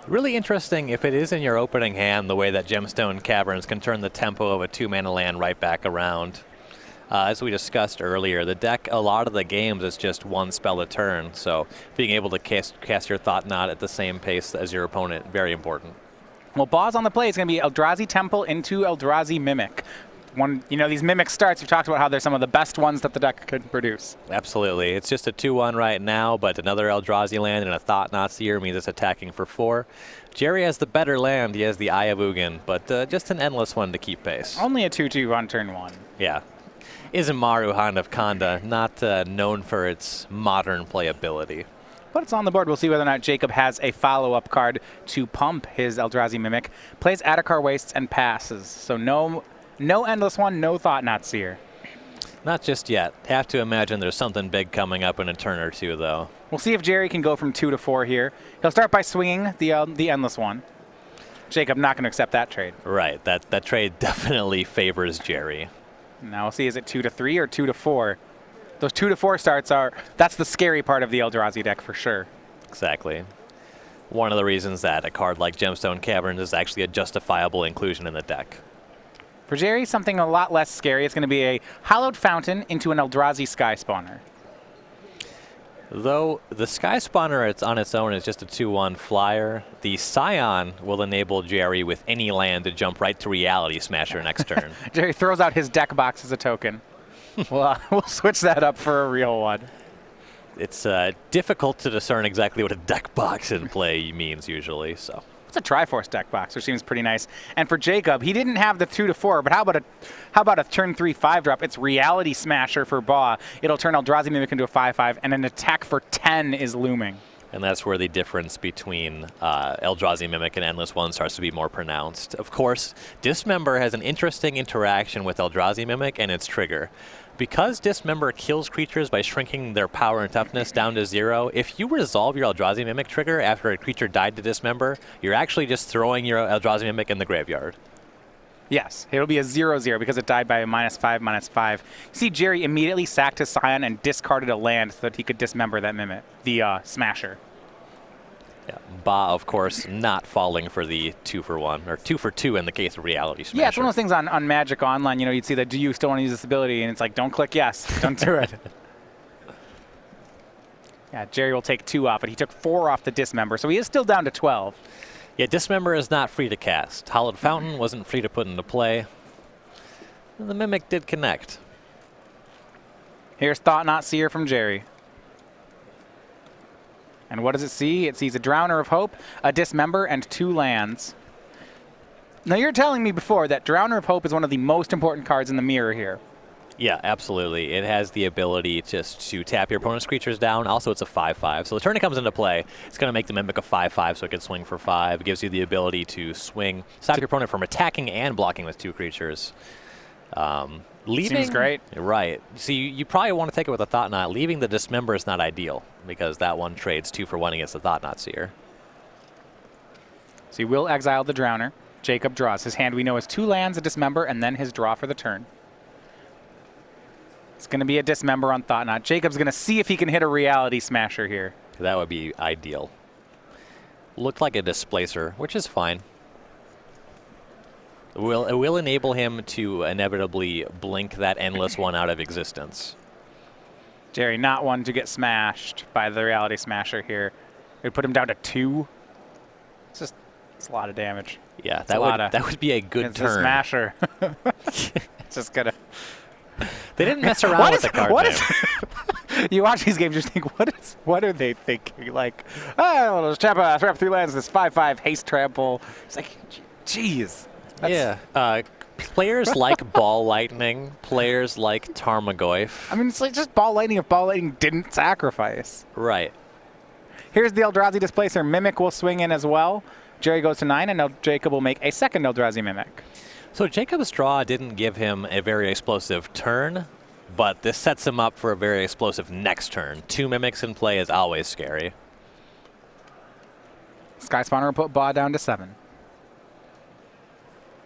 Really interesting if it is in your opening hand, the way that Gemstone Caverns can turn the tempo of a 2-mana land right back around. As we discussed earlier, the deck, a lot of the games, is just one spell a turn, so being able to cast your Thought Knot at the same pace as your opponent, very important. Well, Baugh's on the play. It's going to be Eldrazi Temple into Eldrazi Mimic. These Mimic starts, we've talked about how they're some of the best ones that the deck can produce. Absolutely. It's just a 2-1 right now, but another Eldrazi land and a Thought Knot Seer means it's attacking for 4. Gerry has the better land. He has the Eye of Ugin, but just an endless one to keep pace. Only a 2-2 on turn 1. Yeah. Izamaru Hand of Kanda, not known for its modern playability. But it's on the board. We'll see whether or not Jacob has a follow-up card to pump his Eldrazi Mimic. Plays Adakar Wastes and passes. So no endless one, no Thought Knot Seer. Not just yet. Have to imagine there's something big coming up in a turn or two, though. We'll see if Gerry can go from 2 to 4 here. He'll start by swinging the endless one. Jacob not going to accept that trade. Right. That trade definitely favors Gerry. Now we'll see, is it 2 to 3 or 2 to 4? Those 2 to 4 starts that's the scary part of the Eldrazi deck for sure. Exactly. One of the reasons that a card like Gemstone Caverns is actually a justifiable inclusion in the deck. For Gerry, something a lot less scary. It's going to be a Hallowed Fountain into an Eldrazi Sky Spawner. Though the Sky Spawner on its own is just a 2-1 flyer, the Scion will enable Gerry with any land to jump right to Reality Smasher next turn. Gerry throws out his deck box as a token. We'll switch that up for a real one. It's difficult to discern exactly what a deck box in play means usually. So it's a Triforce deck box, which seems pretty nice. And for Jacob, he didn't have the 2 to 4, but how about a turn 3 5-drop? It's Reality Smasher for Baugh. It'll turn Eldrazi Mimic into a 5/5, and an attack for 10 is looming. And that's where the difference between Eldrazi Mimic and Endless One starts to be more pronounced. Of course, Dismember has an interesting interaction with Eldrazi Mimic and its trigger. Because Dismember kills creatures by shrinking their power and toughness down to 0, if you resolve your Eldrazi Mimic trigger after a creature died to Dismember, you're actually just throwing your Eldrazi Mimic in the graveyard. Yes, it'll be a 0/0 because it died by a -5/-5. See, Gerry immediately sacked his Scion and discarded a land so that he could dismember that Mimic, the Smasher. Yeah, Baugh, of course, not falling for the 2-for-1, or 2-for-2 in the case of Reality Smasher. Yeah, it's one of those things on Magic Online, you'd see that, do you still want to use this ability? And it's like, don't click yes, don't do it. Yeah, Gerry will take 2 off, but he took 4 off the Dismember, so he is still down to 12. Yeah, Dismember is not free to cast. Hallowed Fountain wasn't free to put into play. And the Mimic did connect. Here's Thought Knot Seer from Gerry. And what does it see? It sees a Drowner of Hope, a Dismember, and 2 lands. Now, you're telling me before that Drowner of Hope is one of the most important cards in the mirror here. Yeah, absolutely. It has the ability just to tap your opponent's creatures down. Also, it's a 5/5. So the turn it comes into play, it's going to make the Mimic a 5/5 so it can swing for 5. It gives you the ability to swing, stop your opponent from attacking and blocking with 2 creatures. Seems great. Right. See, you probably want to take it with a Thought Knot. Leaving the Dismember is not ideal because that one trades 2-for-1 against the Thought Knot Seer. So he will exile the Drowner. Jacob draws. His hand we know is 2 lands, a Dismember, and then his draw for the turn. It's going to be a Dismember on Thought Knot. Jacob's going to see if he can hit a Reality Smasher here. That would be ideal. Looked like a Displacer, which is fine. It will enable him to inevitably blink that Endless One out of existence. Gerry, not one to get smashed by the Reality Smasher here. It would put him down to 2. It's a lot of damage. Yeah, that would be a good turn. It's a Smasher. It's just gonna. They didn't mess around with the card name. You watch these games, you just think, what are they thinking? Like, oh, let's trap 3 lands, this 5/5 haste trample. It's like, jeez. Yeah. Players like Ball Lightning, players like Tarmogoyf. I mean, it's like just Ball Lightning if Ball Lightning didn't sacrifice. Right. Here's the Eldrazi Displacer. Mimic will swing in as well. Gerry goes to 9, and now Jacob will make a second Eldrazi Mimic. So Jacob's draw didn't give him a very explosive turn, but this sets him up for a very explosive next turn. 2 Mimics in play is always scary. Sky Spawner will put Baugh down to 7.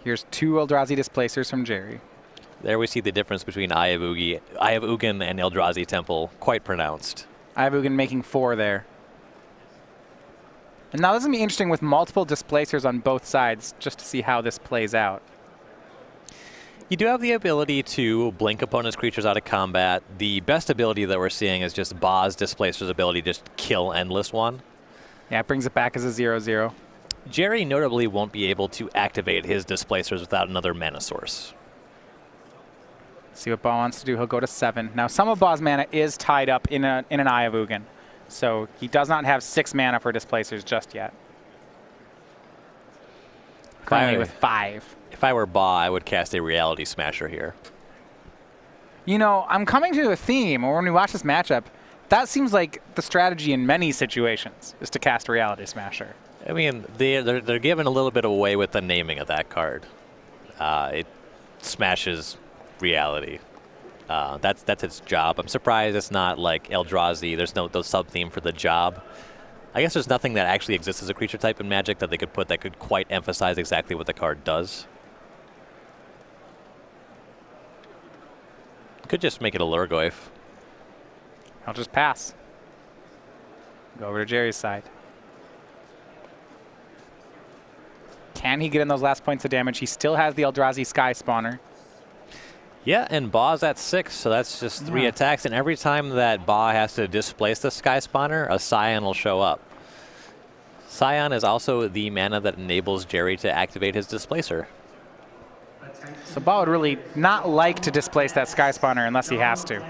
Here's 2 Eldrazi Displacers from Gerry. There we see the difference between Eye of Ugin and Eldrazi Temple, quite pronounced. Eye of Ugin making 4 there. And now this is going to be interesting with multiple displacers on both sides, just to see how this plays out. You do have the ability to blink opponent's creatures out of combat. The best ability that we're seeing is just Baugh's Displacer's ability to just kill Endless One. Yeah, it brings it back as a 0/0. Gerry notably won't be able to activate his Displacers without another mana source. See what Baugh wants to do. He'll go to 7. Now, some of Baugh's mana is tied up in an Eye of Ugin, so he does not have 6 mana for Displacers just yet. Currently with 5. If I were Baugh, I would cast a Reality Smasher here. You know, I'm coming to a theme, or when we watch this matchup, that seems like the strategy in many situations, is to cast a Reality Smasher. I mean, they're giving a little bit away with the naming of that card. It smashes reality. That's its job. I'm surprised it's not like Eldrazi. There's no sub-theme for the job. I guess there's nothing that actually exists as a creature type in Magic that they could put that could quite emphasize exactly what the card does. Could just make it a Lurgoyf. I'll just pass. Go over to Gerry's side. Can he get in those last points of damage? He still has the Eldrazi Sky Spawner. Yeah, and Baugh's at 6, so that's just 3 attacks. And every time that Baugh has to displace the Sky Spawner, a Scion will show up. Scion is also the mana that enables Gerry to activate his Displacer. So Baugh would really not like to displace that Sky Spawner unless he has to.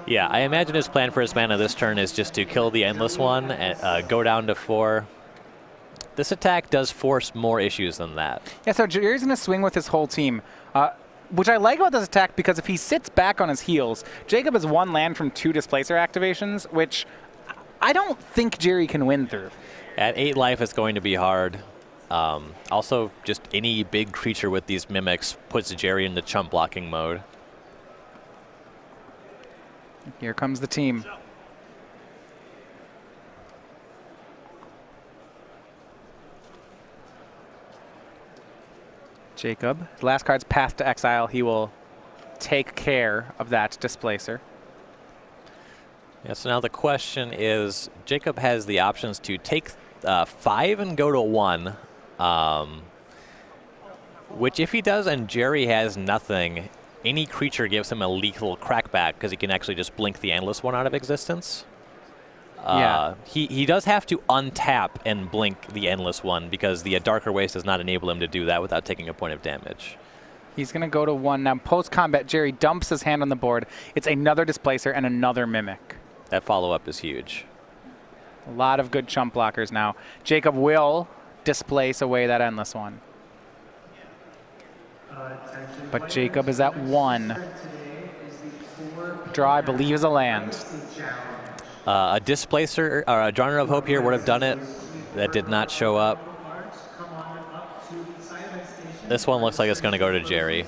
Yeah, I imagine his plan for his mana this turn is just to kill the Endless One and go down to 4. This attack does force more issues than that. Yeah, so Gerry's going to swing with his whole team, which I like about this attack because if he sits back on his heels, Jacob has 1 land from 2 Displacer activations, which I don't think Gerry can win through. At 8 life, it's going to be hard. Also, just any big creature with these mimics puts Gerry into chump blocking mode. Here comes the team. Jacob. His last card's Path to Exile. He will take care of that Displacer. Yeah, so now the question is, Jacob has the options to take 5 and go to 1. Which if he does and Gerry has nothing, any creature gives him a lethal crackback because he can actually just blink the Endless One out of existence. Yeah. He does have to untap and blink the Endless One because the Darker Waste does not enable him to do that without taking a point of damage. He's going to go to 1. Now, post-combat, Gerry dumps his hand on the board. It's another Displacer and another Mimic. That follow-up is huge. A lot of good chump blockers now. Jacob will displace away that Endless One. But Jacob is at 1. Draw, I believe, is a land. A Displacer, or a Drowner of Hope here would have done it. That did not show up. This one looks like it's going to go to Gerry.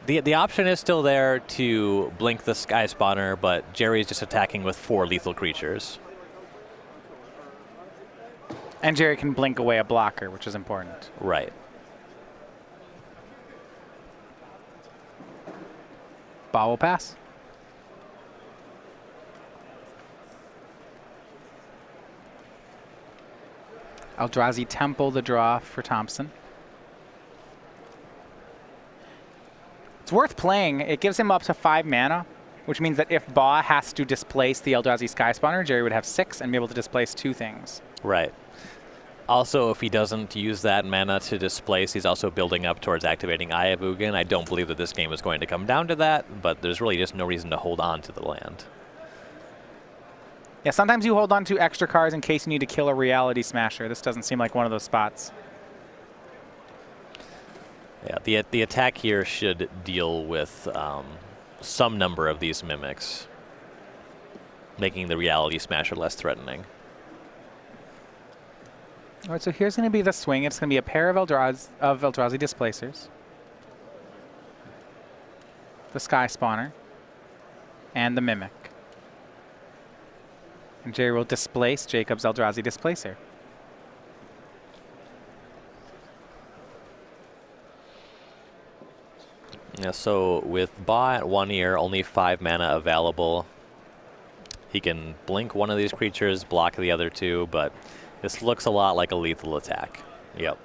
The option is still there to blink the Sky Spawner, but Gerry's just attacking with 4 lethal creatures. And Gerry can blink away a blocker, which is important. Right. Baugh will pass. Eldrazi Temple the draw for Thompson. It's worth playing. It gives him up to 5 mana, which means that if Baugh has to displace the Eldrazi Sky Spawner, Gerry would have 6 and be able to displace 2 things. Right. Also, if he doesn't use that mana to displace, he's also building up towards activating Eye of Ugin. I don't believe that this game is going to come down to that, but there's really just no reason to hold on to the land. Yeah, sometimes you hold on to extra cards in case you need to kill a Reality Smasher. This doesn't seem like one of those spots. Yeah, the attack here should deal with some number of these mimics, making the Reality Smasher less threatening. All right, so here's going to be the swing. It's going to be a pair of Eldrazi Displacers, the Sky Spawner, and the Mimic. And Gerry will displace Jacob's Eldrazi Displacer. Yeah, so with Baugh at 1 year, only 5 mana available. He can blink one of these creatures, block the other two, but this looks a lot like a lethal attack. Yep.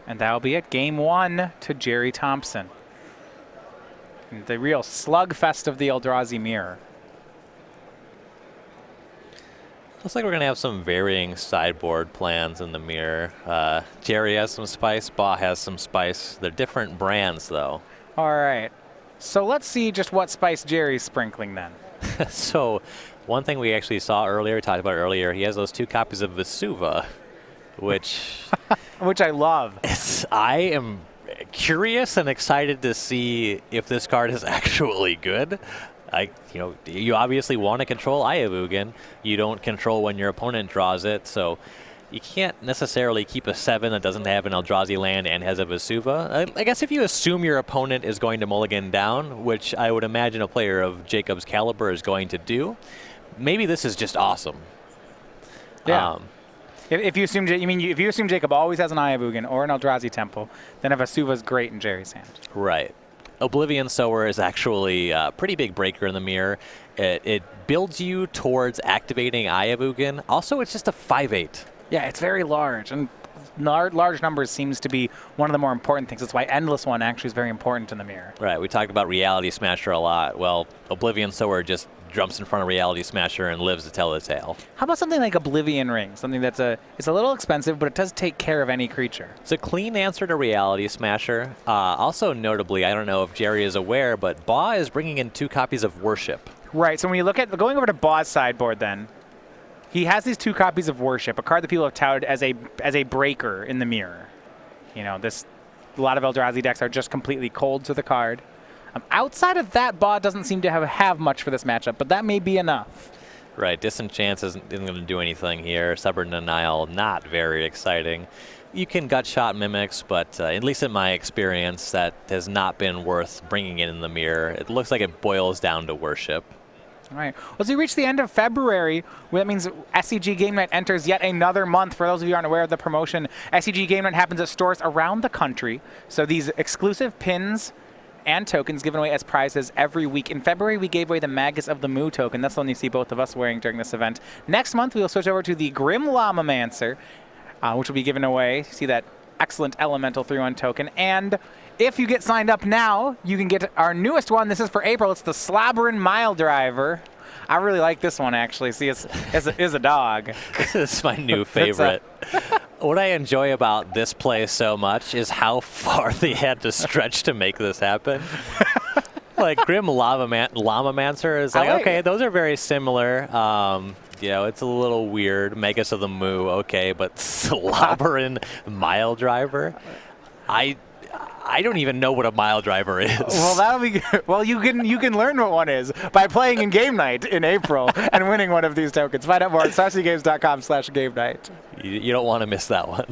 And that'll be it. Game 1 to Gerry Thompson. The real slugfest of the Eldrazi Mirror. Looks like we're going to have some varying sideboard plans in the mirror. Gerry has some spice, Baugh has some spice. They're different brands, though. All right. So let's see just what spice Gerry's sprinkling then. So one thing we actually saw earlier, talked about earlier, he has those 2 copies of Vesuva, which... which I love. I am curious and excited to see if this card is actually good. You obviously want to control Ayavugan. You don't control when your opponent draws it, so you can't necessarily keep a 7 that doesn't have an Eldrazi land and has a Vesuva. I guess if you assume your opponent is going to mulligan down, which I would imagine a player of Jacob's caliber is going to do, maybe this is just awesome. Yeah. If you assume Jacob always has an Ayavugan or an Eldrazi Temple, then a Vesuva is great in Gerry's hand. Right. Oblivion Sower is actually a pretty big breaker in the mirror. It builds you towards activating Ayavugan. Also, it's just a 5/8. Yeah, it's very large, and large numbers seems to be one of the more important things. That's why Endless One actually is very important in the mirror. Right. We talked about Reality Smasher a lot. Well, Oblivion Sower just jumps in front of Reality Smasher and lives to tell the tale. How about something like Oblivion Ring? Something that's it's a little expensive, but it does take care of any creature. It's a clean answer to Reality Smasher. Also notably, I don't know if Gerry is aware, but Baugh is bringing in 2 copies of Worship. Right, so when you look at, going over to Baugh's sideboard then, he has these 2 copies of Worship, a card that people have touted as a breaker in the mirror. You know, a lot of Eldrazi decks are just completely cold to the card. Outside of that, Baugh doesn't seem to have much for this matchup, but that may be enough. Right, Disenchant isn't going to do anything here. Stubborn Denial, not very exciting. You can Gutshot Mimics, but at least in my experience, that has not been worth bringing in the mirror. It looks like it boils down to Worship. All right. Well, as we reach the end of February, that means SCG Game Night enters yet another month. For those of you who aren't aware of the promotion, SCG Game Night happens at stores around the country. So these exclusive pins and tokens given away as prizes every week. In February, we gave away the Magus of the Moo token. That's the one you see both of us wearing during this event. Next month, we will switch over to the Grim Llamamancer, which will be given away. You see that excellent Elemental 3/1 token. And if you get signed up now, you can get our newest one. This is for April. It's the Slobberin' Mile Driver. I really like this one, actually. See, it's a dog. This is my new favorite. What I enjoy about this play so much is how far they had to stretch to make this happen. Like, Grim Llamamancer is like, okay, those are very similar. It's a little weird. Magus of the Moo, okay, but Slobberin' Mile Driver? I don't even know what a mile driver is. Well, that'll be good. Well, you can learn what one is by playing in Game Night in April and winning one of these tokens. Find out more at StarCityGames.com/Game Night. You don't want to miss that one.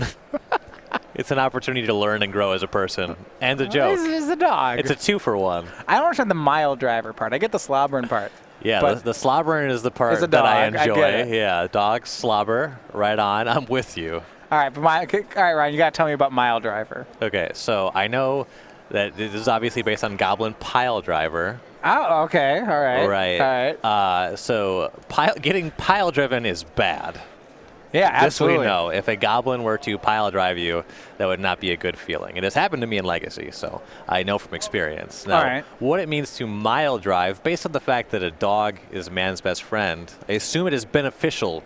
It's an opportunity to learn and grow as a person. And a joke. It's a dog. It's a 2-for-1. I don't understand the mile driver part. I get the slobbering part. Yeah, the slobbering is the part that I enjoy. I get it. Yeah, dog slobber, right on. I'm with you. All right, Ryan, you got to tell me about Mile Driver. Okay, so I know that this is obviously based on Goblin Pile Driver. Oh, okay, all right. Right. All right. So getting pile driven is bad. Yeah, absolutely. This we know. If a goblin were to pile drive you, that would not be a good feeling. It has happened to me in Legacy, so I know from experience. Now, all right. What it means to mile drive, based on the fact that a dog is man's best friend, I assume it is beneficial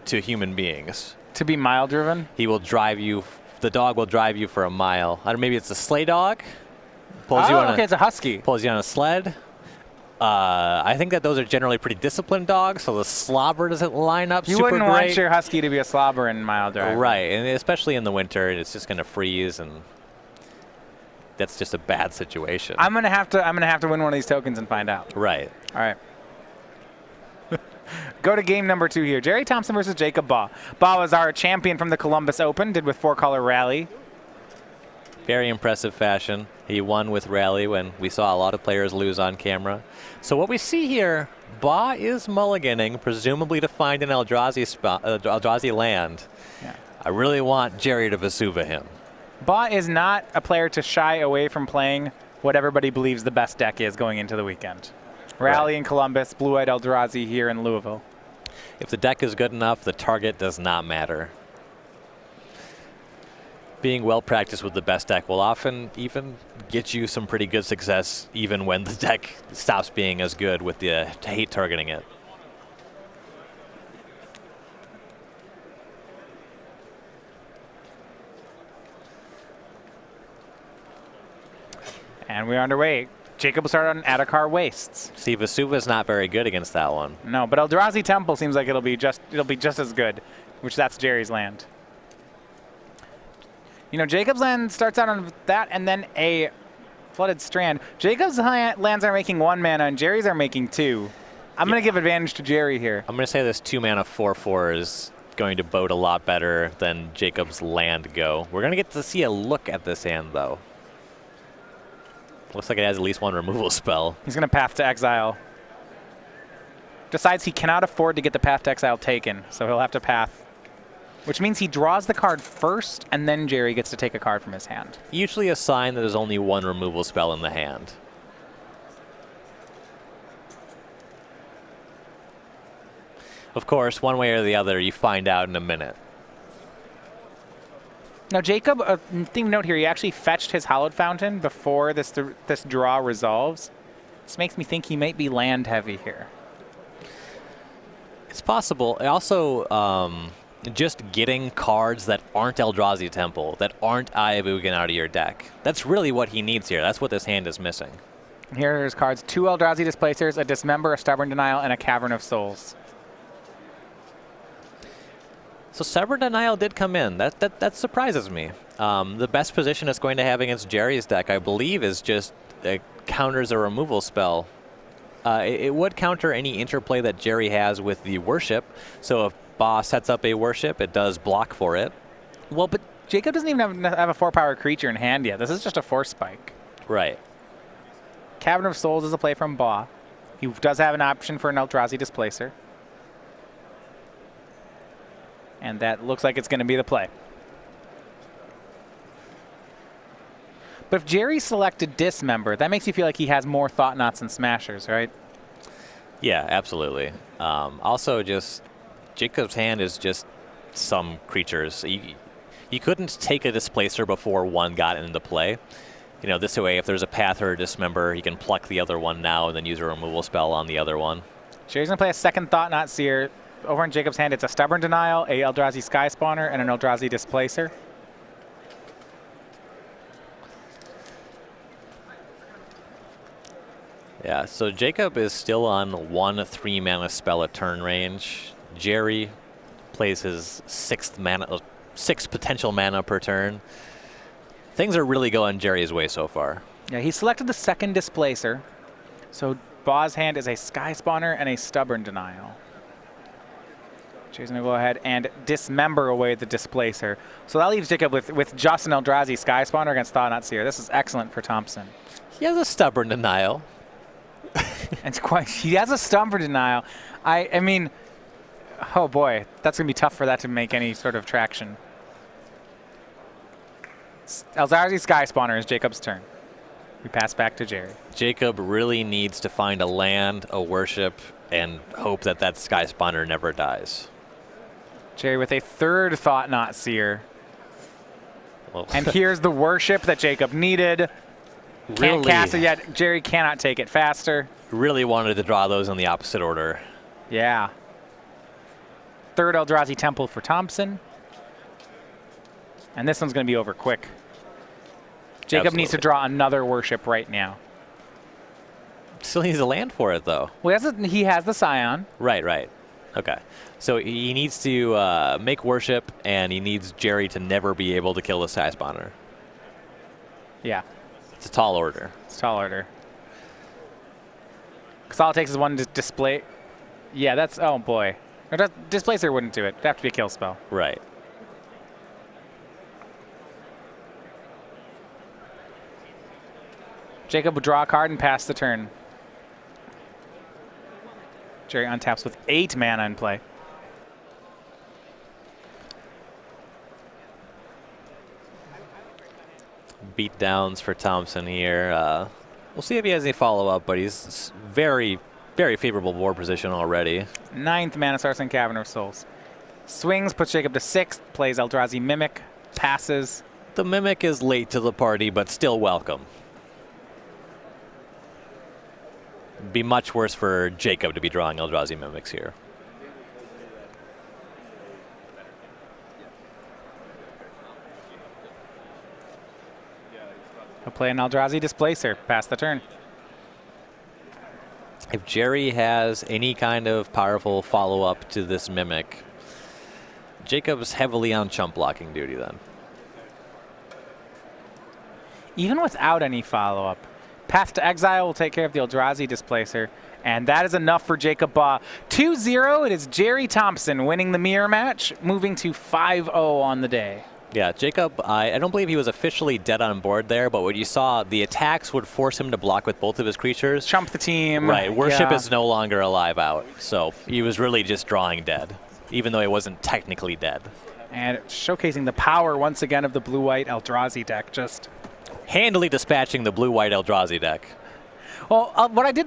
to human beings. To be mile driven? He will drive you. The dog will drive you for a mile. I don't know, maybe it's a sleigh dog. It's a husky. Pulls you on a sled. I think that those are generally pretty disciplined dogs, so the slobber doesn't line up super great. You wouldn't want your husky to be a slobbering mile driver. Right, and especially in the winter, it's just going to freeze, and that's just a bad situation. I'm gonna have to win one of these tokens and find out. Right. All right. Go to game number 2 here. Gerry Thompson versus Jacob Baugh. Baugh was our champion from the Columbus Open, did with 4-color Rally. Very impressive fashion. He won with Rally when we saw a lot of players lose on camera. So what we see here, Baugh is mulliganing, presumably to find an Eldrazi land. Yeah. I really want Gerry to Vesuva him. Baugh is not a player to shy away from playing what everybody believes the best deck is going into the weekend. Rally in Columbus, Blue-Eyed Eldrazi here in Louisville. If the deck is good enough, the target does not matter. Being well practiced with the best deck will often even get you some pretty good success even when the deck stops being as good with the hate targeting it. And we're underway. Jacob will start on Adakar Wastes. See, Vesuva's not very good against that one. No, but Eldrazi Temple seems like it'll be just as good, which that's Gerry's land. You know, Jacob's land starts out on that and then a Flooded Strand. Jacob's lands are making 1 mana and Gerry's are making 2. I'm going to give advantage to Gerry here. I'm going to say this 2-mana 4/4 is going to bode a lot better than Jacob's land go. We're going to get to see a look at this hand, though. Looks like it has at least 1 removal spell. He's going to Path to Exile. Decides he cannot afford to get the Path to Exile taken, so he'll have to Path. Which means he draws the card first, and then Gerry gets to take a card from his hand. Usually a sign that there's only 1 removal spell in the hand. Of course, one way or the other, you find out in a minute. Now, Jacob, thing note here, he actually fetched his Hallowed Fountain before this draw resolves. This makes me think he might be land heavy here. It's possible. Also, just getting cards that aren't Eldrazi Temple, that aren't Ayabugan out of your deck. That's really what he needs here. That's what this hand is missing. Here are his cards: 2 Eldrazi Displacers, a Dismember, a Stubborn Denial, and a Cavern of Souls. So Stubborn Denial did come in. That surprises me. The best position it's going to have against Gerry's deck, I believe, is just counters a removal spell. It would counter any interplay that Gerry has with the Worship. So if Baugh sets up a Worship, it does block for it. Well, but Jacob doesn't even have a 4-power creature in hand yet. This is just a Force Spike. Right. Cavern of Souls is a play from Baugh. He does have an option for an Eldrazi Displacer. And that looks like it's going to be the play. But if Gerry selected Dismember, that makes you feel like he has more Thought Knots and Smashers, right? Yeah, absolutely. Also, just Jacob's hand is just some creatures. You couldn't take a Displacer before 1 got into play. You know, this way, if there's a Path or a Dismember, you can pluck the other one now and then use a removal spell on the other one. Gerry's going to play a second Thought Knot Seer. Over in Jacob's hand, it's a Stubborn Denial, a Eldrazi Sky Spawner, and an Eldrazi Displacer. Yeah, so Jacob is still on 1 3-mana spell at turn range. Gerry plays his 6 potential mana per turn. Things are really going Gerry's way so far. Yeah, he selected the second Displacer. So Baugh's hand is a Sky Spawner and a Stubborn Denial. Gerry's going to go ahead and Dismember away the Displacer. So that leaves Jacob with just an Eldrazi Sky Spawner against Thought Knot Seer. This is excellent for Thompson. He has a Stubborn Denial. He has a Stubborn Denial. I mean, oh boy, that's going to be tough for that to make any sort of traction. Eldrazi Sky Spawner is Jacob's turn. We pass back to Gerry. Jacob really needs to find a land, a Worship, and hope that that Sky Spawner never dies. Gerry with a third Thought Knot Seer. Well, And here's the Worship that Jacob needed. Can't cast it yet. Gerry cannot take it faster. Really wanted to draw those in the opposite order. Yeah. Third Eldrazi Temple for Thompson. And this one's going to be over quick. Jacob needs to draw another Worship right now. Still needs a land for it, though. Well, he has the Scion. Right. Okay. So he needs to make Worship, and he needs Gerry to never be able to kill the Sky Spawner. Yeah. It's a tall order. It's a tall order. Because all it takes is one display. Yeah, that's... Oh, boy. Displacer wouldn't do it. It'd have to be a kill spell. Right. Jacob would draw a card and pass the turn. Gerry untaps with 8 mana in play. Beat Downs for Thompson here. We'll see if he has any follow-up, but he's very, Very favorable board position already. 9th mana Source and Cavern of Souls. Swings, puts Jacob to 6th, plays Eldrazi Mimic, passes. The Mimic is late to the party, but still welcome. Be much worse for Jacob to be drawing Eldrazi Mimics here. He'll play an Eldrazi Displacer, pass the turn. If Gerry has any kind of powerful follow-up to this Mimic, Jacob's heavily on chump blocking duty then. Even without any follow-up, Path to Exile will take care of the Eldrazi Displacer, and that is enough for Jacob Baugh. 2-0, it is Gerry Thompson winning the mirror match, moving to 5-0 on the day. Yeah, Jacob, I don't believe he was officially dead on board there, but what you saw, the attacks would force him to block with both of his creatures. Chump the team. Right, Worship yeah. is no longer alive out, so he was really just drawing dead, even though he wasn't technically dead. And showcasing the power once again of the blue-white Eldrazi deck, just Handily dispatching the blue-white Eldrazi deck. well, what I did